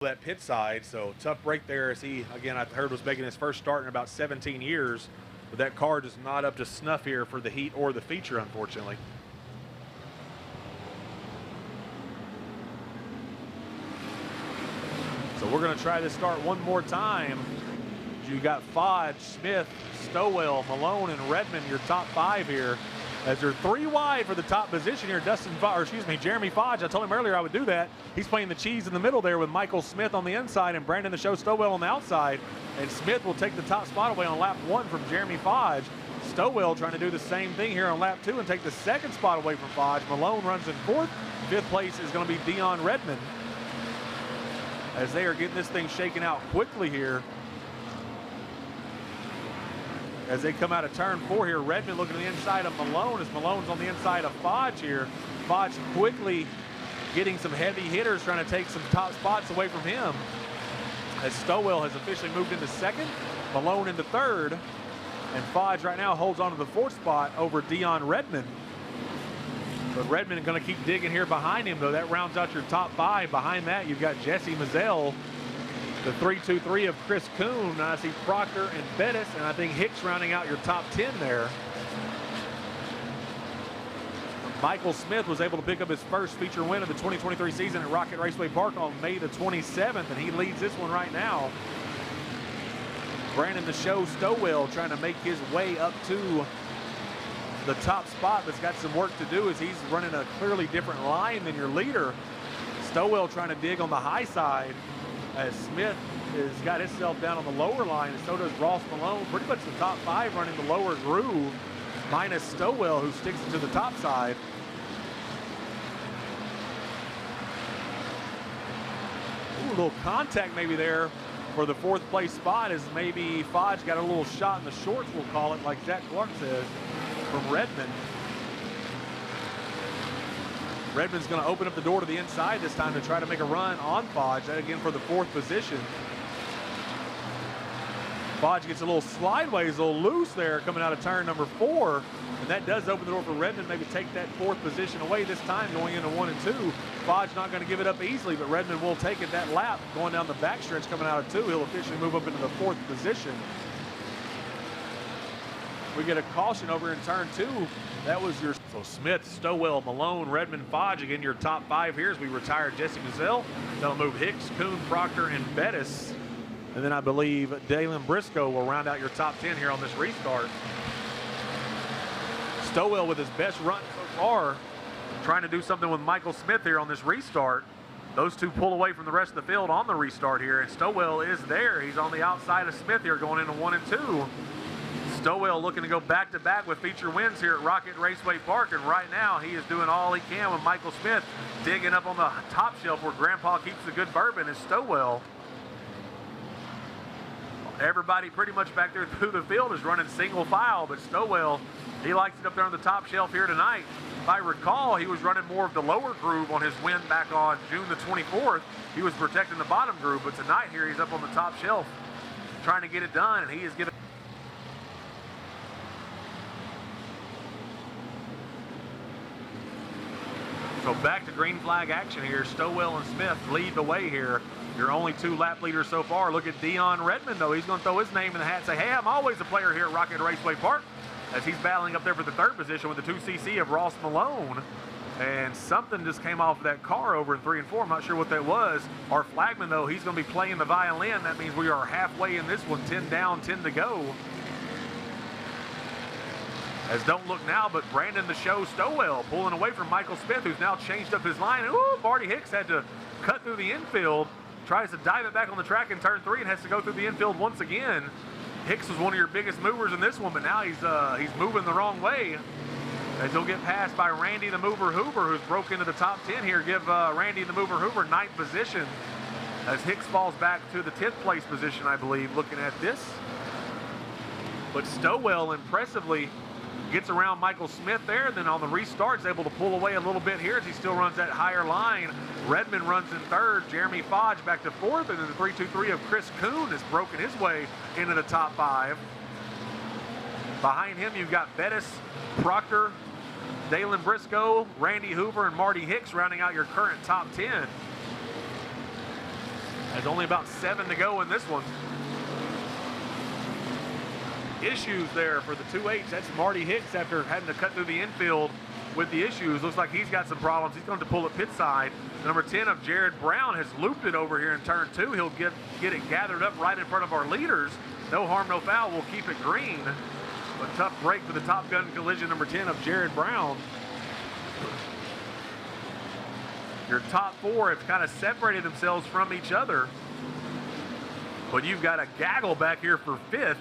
that pit side, so tough break there as he, again, I heard was making his first start in about 17 years, but that car just not up to snuff here for the heat or the feature, unfortunately. So we're going to try this start one more time. You got Fodge, Smith, Stowell, Malone, and Redmond, your top five here. As they're three wide for the top position here, Jeremy Fodge. I told him earlier I would do that. He's playing the cheese in the middle there with Michael Smith on the inside and Brandon the Show Stowell on the outside. And Smith will take the top spot away on lap 1 from Jeremy Fodge. Stowell trying to do the same thing here on lap 2 and take the second spot away from Fodge. Malone runs in 4th. 5th place is going to be Dion Redmond, as they are getting this thing shaken out quickly here. As they come out of turn 4 here, Redmond looking to the inside of Malone as Malone's on the inside of Fodge here. Fodge quickly getting some heavy hitters, trying to take some top spots away from him. As Stowell has officially moved into 2nd, Malone into 3rd, and Fodge right now holds on to the 4th spot over Dion Redmond. But Redmond going to keep digging here behind him, though. That rounds out your top 5. Behind that, you've got Jesse Mazzell, the 3-2-3 of Chris Kuhn. I see Proctor and Bettis, and I think Hicks rounding out your top 10 there. Michael Smith was able to pick up his first feature win of the 2023 season at Rocket Raceway Park on May the 27th, and he leads this one right now. Brandon the Show Stowell trying to make his way up to the top spot, but's got some work to do as he's running a clearly different line than your leader. Stowell trying to dig on the high side, as Smith has got himself down on the lower line, and so does Ross Malone. Pretty much the top 5 running the lower groove, minus Stowell, who sticks it to the top side. Ooh, a little contact maybe there for the 4th place spot, as maybe Fodge got a little shot in the shorts, we'll call it, like Jack Clark says, from Redmond. Redmond's going to open up the door to the inside this time to try to make a run on Fodge. That again for the 4th position. Fodge gets a little slideways, a little loose there coming out of turn number 4. And that does open the door for Redmond, maybe take that 4th position away this time going into 1 and 2. Fodge not going to give it up easily, but Redmond will take it that lap going down the backstretch coming out of 2. He'll officially move up into the 4th position. We get a caution over in turn 2. That was your Smith, Stowell, Malone, Redmond, Fodge. Again, your top 5 here as we retire Jesse Mazzell. They'll move Hicks, Kuhn, Proctor, and Bettis. And then I believe Dalen Briscoe will round out your top 10 here on this restart. Stowell with his best run so far, trying to do something with Michael Smith here on this restart. Those two pull away from the rest of the field on the restart here, and Stowell is there. He's on the outside of Smith here going into 1 and 2. Stowell looking to go back-to-back with feature wins here at Rocket Raceway Park, and right now he is doing all he can with Michael Smith digging up on the top shelf where Grandpa keeps the good bourbon is Stowell. Everybody pretty much back there through the field is running single file, but Stowell, he likes it up there on the top shelf here tonight. If I recall, he was running more of the lower groove on his win back on June the 24th. He was protecting the bottom groove, but tonight here he's up on the top shelf trying to get it done, and he is giving. So back to green flag action here. Stowell and Smith lead the way here. Your only 2 lap leaders so far. Look at Dion Redmond, though. He's going to throw his name in the hat and say, hey, I'm always a player here at Rocket Raceway Park, as he's battling up there for the 3rd position with the 2cc of Ross Malone. And something just came off of that car over in 3 and 4. I'm not sure what that was. Our flagman, though, he's going to be playing the violin. That means we are halfway in this one, 10 down, 10 to go. As don't look now, but Brandon the Show Stowell pulling away from Michael Smith, who's now changed up his line. Ooh, Marty Hicks had to cut through the infield. Tries to dive it back on the track in turn 3 and has to go through the infield once again. Hicks was one of your biggest movers in this one, but now he's moving the wrong way. As he'll get passed by Randy the Mover Hoover, who's broke into the top 10 here. Give Randy the Mover Hoover 9th position, as Hicks falls back to the 10th place position, I believe, looking at this. But Stowell impressively gets around Michael Smith there, and then on the restart is able to pull away a little bit here as he still runs that higher line. Redmond runs in 3rd, Jeremy Fodge back to 4th, and then the 3-2-3 of Chris Kuhn has broken his way into the top 5. Behind him you've got Bettis, Proctor, Dalen Briscoe, Randy Hoover, and Marty Hicks rounding out your current top 10. There's only about 7 to go in this one. Issues there for the 2H. That's Marty Hicks after having to cut through the infield with the issues. Looks like he's got some problems. He's going to pull it pit side. Number 10 of Jared Brown has looped it over here in turn 2. He'll get it gathered up right in front of our leaders. No harm, no foul. We'll keep it green. A tough break for the Top Gun collision, number 10 of Jared Brown. Your top 4 have kind of separated themselves from each other. But you've got a gaggle back here for 5th.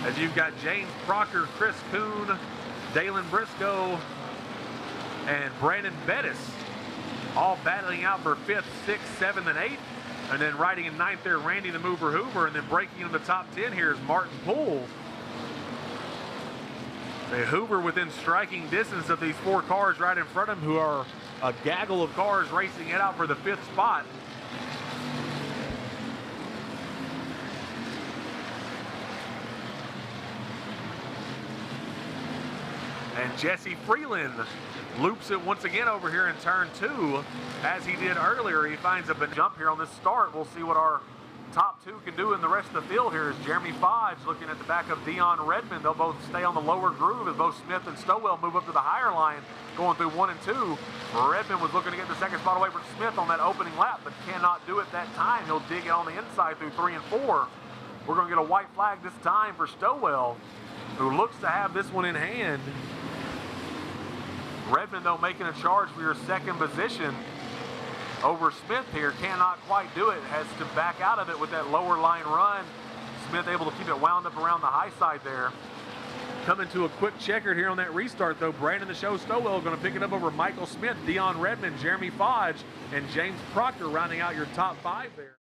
As you've got James Proctor, Chris Kuhn, Dalen Briscoe, and Brandon Bettis all battling out for 5th, 6th, 7th, and 8th. And then riding in 9th there, Randy the Mover Hoover. And then breaking into the top 10 here is Martin Poole. Hoover within striking distance of these 4 cars right in front of him, who are a gaggle of cars racing it out for the 5th spot. And Jesse Freeland loops it once again over here in turn 2. As he did earlier, he finds a jump here on this start. We'll see what our top 2 can do in the rest of the field here. Is Jeremy Fodge looking at the back of Dion Redmond. They'll both stay on the lower groove as both Smith and Stowell move up to the higher line, going through 1 and 2. Redmond was looking to get the second spot away from Smith on that opening lap, but cannot do it that time. He'll dig it on the inside through 3 and 4. We're going to get a white flag this time for Stowell, who looks to have this one in hand. Redmond, though, making a charge for your second position over Smith here. Cannot quite do it. Has to back out of it with that lower line run. Smith able to keep it wound up around the high side there. Coming to a quick checkered here on that restart, though. Brandon the Show Stowell going to pick it up over Michael Smith, Dion Redmond, Jeremy Fodge, and James Proctor rounding out your top 5 there.